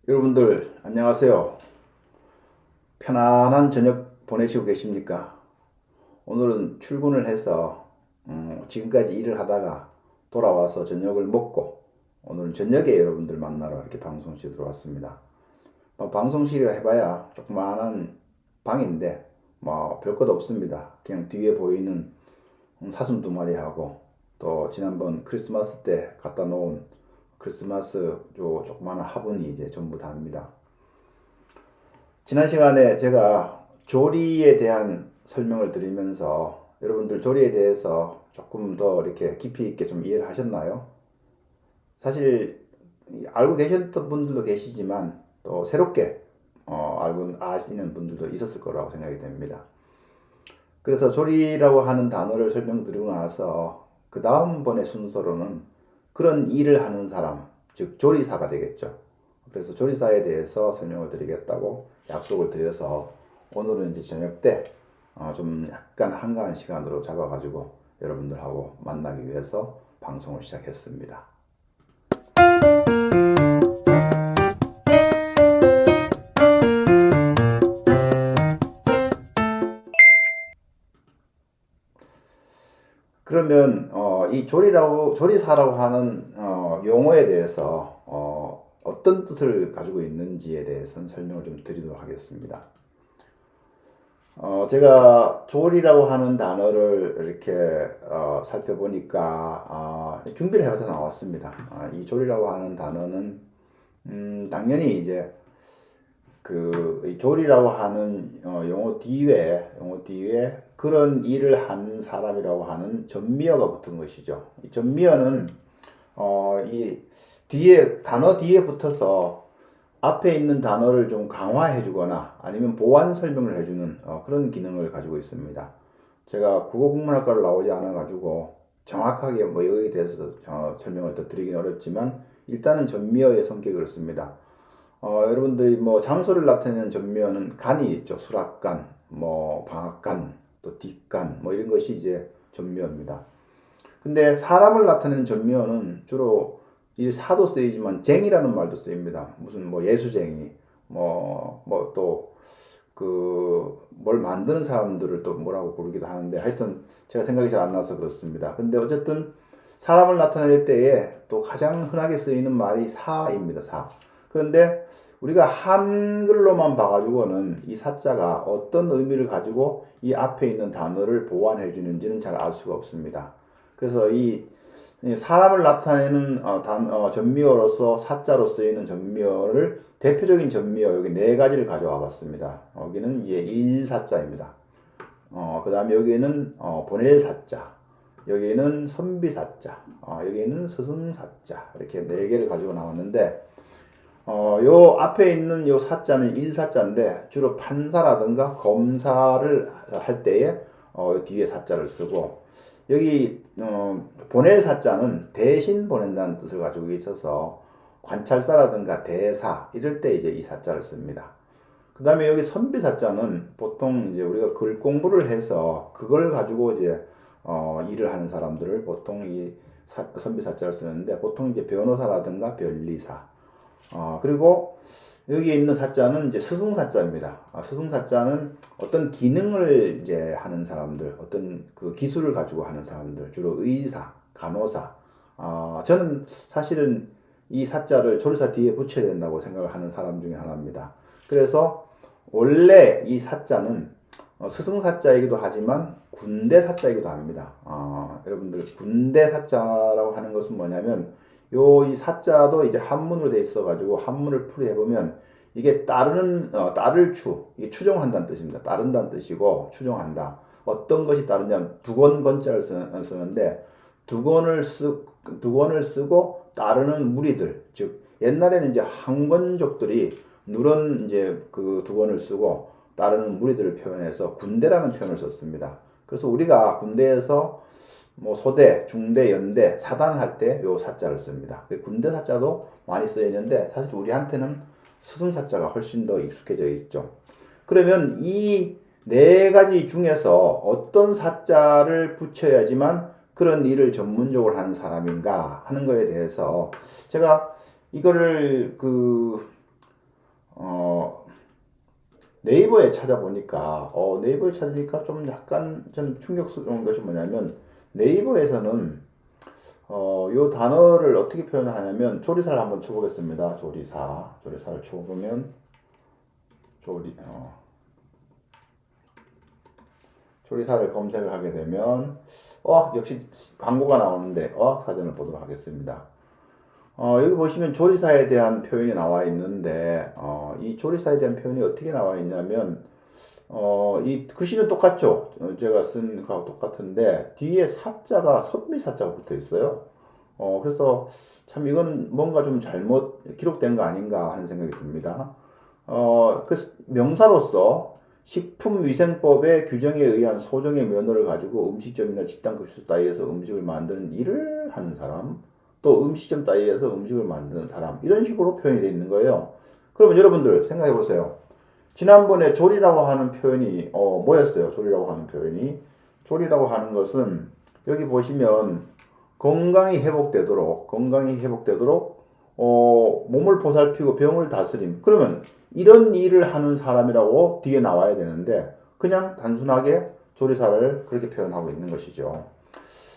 여러분들 안녕하세요. 편안한 저녁 보내시고 계십니까? 오늘은 출근을 해서 지금까지 일을 하다가 돌아와서 저녁을 먹고 오늘은 저녁에 여러분들 만나러 이렇게 방송실에 들어왔습니다. 방송실이라 해봐야 조그마한 방인데 뭐 별것 없습니다. 그냥 뒤에 보이는 사슴 두 마리하고 또 지난번 크리스마스 때 갖다 놓은 크리스마스 요 조그마한 화분이 이제 전부 다입니다. 지난 시간에 제가 조리에 대한 설명을 드리면서 여러분들 조리에 대해서 조금 더 이렇게 깊이 있게 좀 이해를 하셨나요? 사실 알고 계셨던 분들도 계시지만 또 새롭게 알고 아시는 분들도 있었을 거라고 생각이 됩니다. 그래서 조리라고 하는 단어를 설명드리고 나서 그 다음번의 순서로는 그런 일을 하는 사람, 즉 조리사가 되겠죠. 그래서 조리사에 대해서 설명을 드리겠다고 약속을 드려서 오늘은 이제 저녁 때 좀 약간 한가한 시간으로 잡아가지고 여러분들하고 만나기 위해서 방송을 시작했습니다. 그러면 이 조리사라고 하는 용어에 대해서 어떤 뜻을 가지고 있는지에 대해서는 설명을 좀 드리도록 하겠습니다. 제가 조리라고 하는 단어를 이렇게 살펴보니까 준비를 해서 나왔습니다. 이 조리라고 하는 단어는 당연히 이제 그 조리라고 하는 용어 뒤에 그런 일을 하는 사람이라고 하는 전미어가 붙은 것이죠. 이 전미어는 이 뒤에 단어 뒤에 붙어서 앞에 있는 단어를 좀 강화해 주거나 아니면 보완 설명을 해주는 그런 기능을 가지고 있습니다. 제가 국어국문학과를 나오지 않아 가지고 정확하게 뭐 여기에 대해서 설명을 더 드리긴 어렵지만 일단은 전미어의 성격이 그렇습니다. 여러분들이 뭐 장소를 나타내는 전미어는 간이 있죠. 수락간, 뭐 방앗간, 또 뒷간, 뭐 이런 것이 이제 전미어입니다. 근데 사람을 나타내는 전미어는 주로 이 사도 쓰이지만 쟁이라는 말도 쓰입니다. 무슨 뭐 예수쟁이, 뭐 또 그 뭘 만드는 사람들을 또 뭐라고 부르기도 하는데 하여튼 제가 생각이 잘 안 나서 그렇습니다. 근데 어쨌든 사람을 나타낼 때에 또 가장 흔하게 쓰이는 말이 사입니다. 사. 그런데 우리가 한글로만 봐가지고는 이 사자가 어떤 의미를 가지고 이 앞에 있는 단어를 보완해 주는지는 잘 알 수가 없습니다. 그래서 이 사람을 나타내는 전미어로서 사자로 쓰이는 전미어를 대표적인 전미어 여기 네 가지를 가져와 봤습니다. 여기는 이제 일사자입니다. 그 다음에 여기는 보낼 사자, 여기는 선비 사자, 여기는 스승 사자 이렇게 네 개를 가지고 나왔는데 요 앞에 있는 요 사자는 일사자인데 주로 판사라든가 검사를 할 때에 뒤에 사자를 쓰고 여기 보낼 사자는 대신 보낸다는 뜻을 가지고 있어서 관찰사라든가 대사 이럴 때 이제 이 사자를 씁니다. 그 다음에 여기 선비 사자는 보통 이제 우리가 글 공부를 해서 그걸 가지고 이제 일을 하는 사람들을 보통 이 선비 사자를 쓰는데 보통 이제 변호사라든가 변리사 그리고 여기에 있는 사자는 이제 스승사자입니다. 스승사자는 어떤 기능을 이제 하는 사람들, 어떤 그 기술을 가지고 하는 사람들, 주로 의사, 간호사. 저는 사실은 이 사자를 조리사 뒤에 붙여야 된다고 생각을 하는 사람 중에 하나입니다. 그래서 원래 이 사자는 스승사자이기도 하지만 군대 사자이기도 합니다. 여러분들 군대 사자라고 하는 것은 뭐냐면 이 사자도 이제 한문으로 돼 있어가지고 한문을 풀이해 보면 이게 따를 이게 추종한다는 뜻입니다. 따른다는 뜻이고 추종한다. 어떤 것이 따르냐면 두건건자를 쓰는데 두건을 쓰고 따르는 무리들, 즉 옛날에는 이제 항건족들이 누런 이제 그 두건을 쓰고 따르는 무리들을 표현해서 군대라는 표현을 썼습니다. 그래서 우리가 군대에서 뭐 소대, 중대, 연대, 사단 할 때 요 사자를 씁니다. 군대 사자도 많이 쓰이는데 사실 우리한테는 스승 사자가 훨씬 더 익숙해져 있죠. 그러면 이 네 가지 중에서 어떤 사자를 붙여야지만 그런 일을 전문적으로 하는 사람인가 하는 거에 대해서 제가 이거를 네이버에 찾아보니까 네이버에 찾으니까 좀 약간 좀 충격스러운 것이 뭐냐면 네이버에서는 요 단어를 어떻게 표현하냐면 조리사를 한번 쳐보겠습니다. 조리사를 쳐보면 조리사를 검색을 하게 되면 역시 광고가 나오는데 사전을 보도록 하겠습니다. 여기 보시면 조리사에 대한 표현이 나와 있는데 이 조리사에 대한 표현이 어떻게 나와 있냐면 이 글씨는 똑같죠. 제가 쓴 거하고 똑같은데 뒤에 사자가 선비사자가 붙어 있어요. 그래서 참 이건 뭔가 좀 잘못 기록된 거 아닌가 하는 생각이 듭니다. 그 명사로서 식품위생법의 규정에 의한 소정의 면허를 가지고 음식점이나 식당급식 따위에서 음식을 만드는 일을 하는 사람, 또 음식점 따위에서 음식을 만드는 사람, 이런 식으로 표현이 되어 있는 거예요. 그러면 여러분들 생각해 보세요. 지난번에 조리라고 하는 표현이 뭐였어요? 조리라고 하는 표현이 조리라고 하는 것은 여기 보시면 건강이 회복되도록 몸을 보살피고 병을 다스림. 그러면 이런 일을 하는 사람이라고 뒤에 나와야 되는데 그냥 단순하게 조리사를 그렇게 표현하고 있는 것이죠.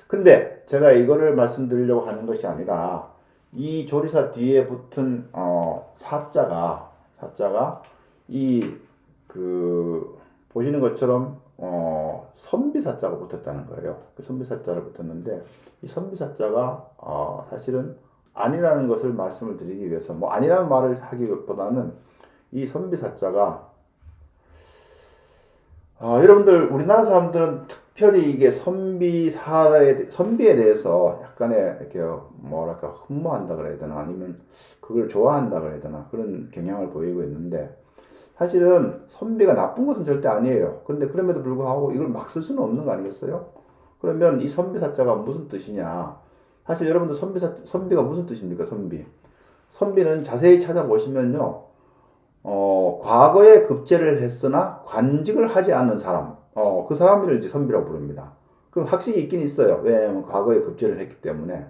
근데 제가 이거를 말씀드리려고 하는 것이 아니라 이 조리사 뒤에 붙은 사자가 이 보시는 것처럼 선비사자가 붙었다는 거예요. 그 선비사자를 붙었는데 이 선비사자가 사실은 아니라는 것을 말씀을 드리기 위해서 뭐 아니라는 말을 하기보다는 이 선비사자가 여러분들 우리나라 사람들은 특별히 이게 선비에 대해서 약간의 이렇게 뭐랄까 흠모한다 그래야 되나 아니면 그걸 좋아한다 그래야 되나 그런 경향을 보이고 있는데 사실은 선비가 나쁜 것은 절대 아니에요. 그런데 그럼에도 불구하고 이걸 막 쓸 수는 없는 거 아니겠어요? 그러면 이 선비사자가 무슨 뜻이냐? 사실 여러분들 선비가 무슨 뜻입니까? 선비는 자세히 찾아보시면요. 과거에 급제를 했으나 관직을 하지 않는 사람, 그 사람을 이제 선비라고 부릅니다. 그 학식이 있긴 있어요. 왜냐하면 과거에 급제를 했기 때문에.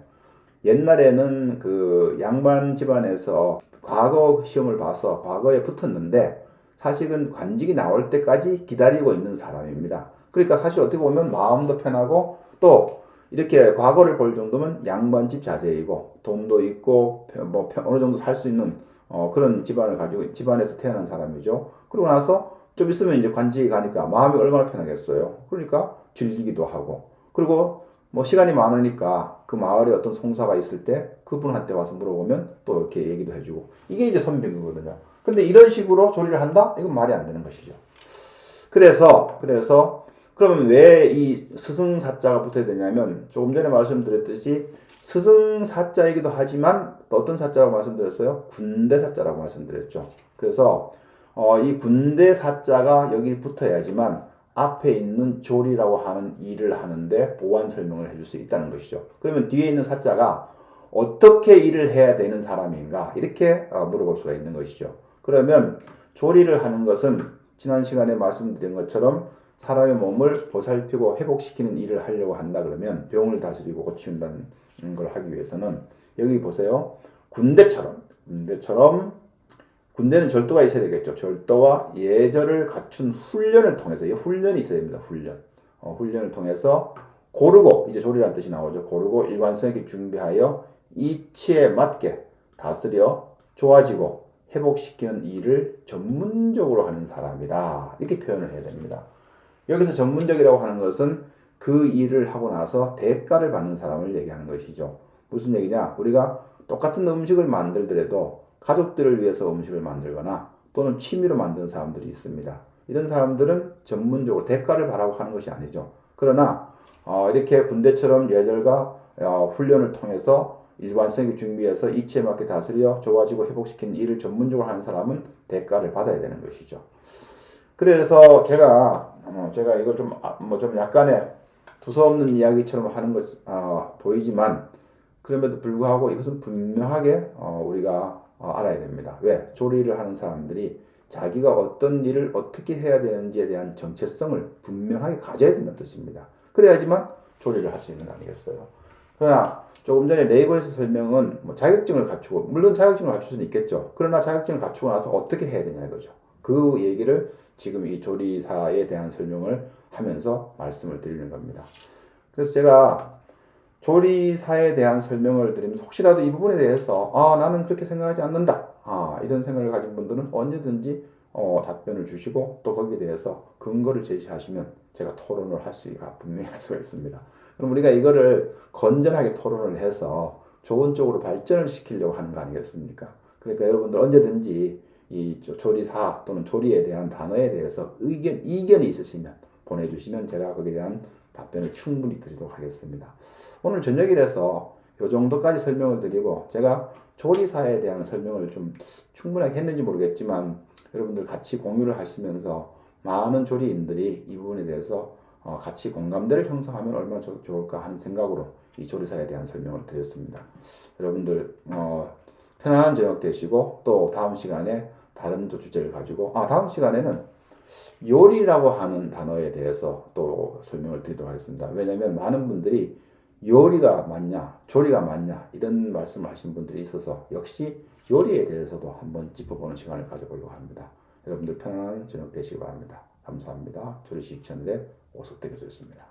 옛날에는 그 양반 집안에서 과거 시험을 봐서 과거에 붙었는데 사실은 관직이 나올 때까지 기다리고 있는 사람입니다. 그러니까 사실 어떻게 보면 마음도 편하고 또 이렇게 과거를 볼 정도면 양반집 자제이고 돈도 있고 뭐 어느 정도 살 수 있는 그런 집안을 가지고 집안에서 태어난 사람이죠. 그러고 나서 좀 있으면 이제 관직이 가니까 마음이 얼마나 편하겠어요. 그러니까 즐기기도 하고 그리고 뭐 시간이 많으니까 그 마을에 어떤 송사가 있을 때 그분한테 와서 물어보면 또 이렇게 얘기도 해주고 이게 이제 선비거든요. 근데 이런 식으로 조리를 한다? 이건 말이 안 되는 것이죠. 그래서 그러면 왜 이 스승사자가 붙어야 되냐면 조금 전에 말씀드렸듯이 스승사자이기도 하지만 또 어떤 사자라고 말씀드렸어요? 군대사자라고 말씀드렸죠. 그래서 이 군대사자가 여기 붙어야지만 앞에 있는 조리라고 하는 일을 하는데 보완 설명을 해줄 수 있다는 것이죠. 그러면 뒤에 있는 사자가 어떻게 일을 해야 되는 사람인가 이렇게 물어볼 수가 있는 것이죠. 그러면 조리를 하는 것은 지난 시간에 말씀드린 것처럼 사람의 몸을 보살피고 회복시키는 일을 하려고 한다 그러면 병을 다스리고 고치운다는 걸 하기 위해서는 여기 보세요. 군대는 절도가 있어야 되겠죠. 절도와 예절을 갖춘 훈련을 통해서 훈련이 있어야 됩니다. 훈련을 통해서 고르고 이제 조리라는 뜻이 나오죠. 고르고 일관성 있게 준비하여 이치에 맞게 다스려 좋아지고 회복시키는 일을 전문적으로 하는 사람이다. 이렇게 표현을 해야 됩니다. 여기서 전문적이라고 하는 것은 그 일을 하고 나서 대가를 받는 사람을 얘기하는 것이죠. 무슨 얘기냐? 우리가 똑같은 음식을 만들더라도 가족들을 위해서 음식을 만들거나 또는 취미로 만드는 사람들이 있습니다. 이런 사람들은 전문적으로 대가를 바라고 하는 것이 아니죠. 그러나 이렇게 군대처럼 예절과 훈련을 통해서 일관성 있게 준비해서 이치에 맞게 다스려 좋아지고 회복시키는 일을 전문적으로 하는 사람은 대가를 받아야 되는 것이죠. 그래서 제가 이걸 좀 약간의 두서없는 이야기처럼 하는 것 보이지만 그럼에도 불구하고 이것은 분명하게 우리가 알아야 됩니다. 왜? 조리를 하는 사람들이 자기가 어떤 일을 어떻게 해야 되는지에 대한 정체성을 분명하게 가져야 된다는 뜻입니다. 그래야지만 조리를 할 수 있는 거 아니겠어요? 그러나 조금 전에 네이버에서 설명은 뭐 자격증을 갖추고, 물론 자격증을 갖출 수는 있겠죠. 그러나 자격증을 갖추고 나서 어떻게 해야 되냐 이거죠. 그 얘기를 지금 이 조리사에 대한 설명을 하면서 말씀을 드리는 겁니다. 그래서 제가 조리사에 대한 설명을 드리면서 혹시라도 이 부분에 대해서 나는 그렇게 생각하지 않는다, 이런 생각을 가진 분들은 언제든지 답변을 주시고 또 거기에 대해서 근거를 제시하시면 제가 토론을 할 수가 분명히 할 수가 있습니다. 그럼 우리가 이거를 건전하게 토론을 해서 좋은 쪽으로 발전을 시키려고 하는 거 아니겠습니까? 그러니까 여러분들 언제든지 이 조리사 또는 조리에 대한 단어에 대해서 이견이 있으시면 보내주시면 제가 거기에 대한 답변을 충분히 드리도록 하겠습니다. 오늘 저녁이라서 이 정도까지 설명을 드리고, 제가 조리사에 대한 설명을 좀 충분하게 했는지 모르겠지만 여러분들 같이 공유를 하시면서 많은 조리인들이 이 부분에 대해서 같이 공감대를 형성하면 얼마나 좋을까 하는 생각으로 이 조리사에 대한 설명을 드렸습니다. 여러분들 편안한 저녁 되시고, 또 다음 시간에 다른 주제를 가지고 다음 시간에는 요리라고 하는 단어에 대해서 또 설명을 드리도록 하겠습니다. 왜냐하면 많은 분들이 요리가 맞냐, 조리가 맞냐 이런 말씀을 하신 분들이 있어서 역시 요리에 대해서도 한번 짚어보는 시간을 가져보려고 합니다. 여러분들 편안한 저녁 되시기 바랍니다. 감사합니다. 조리식 채널의 오석대 교수였습니다.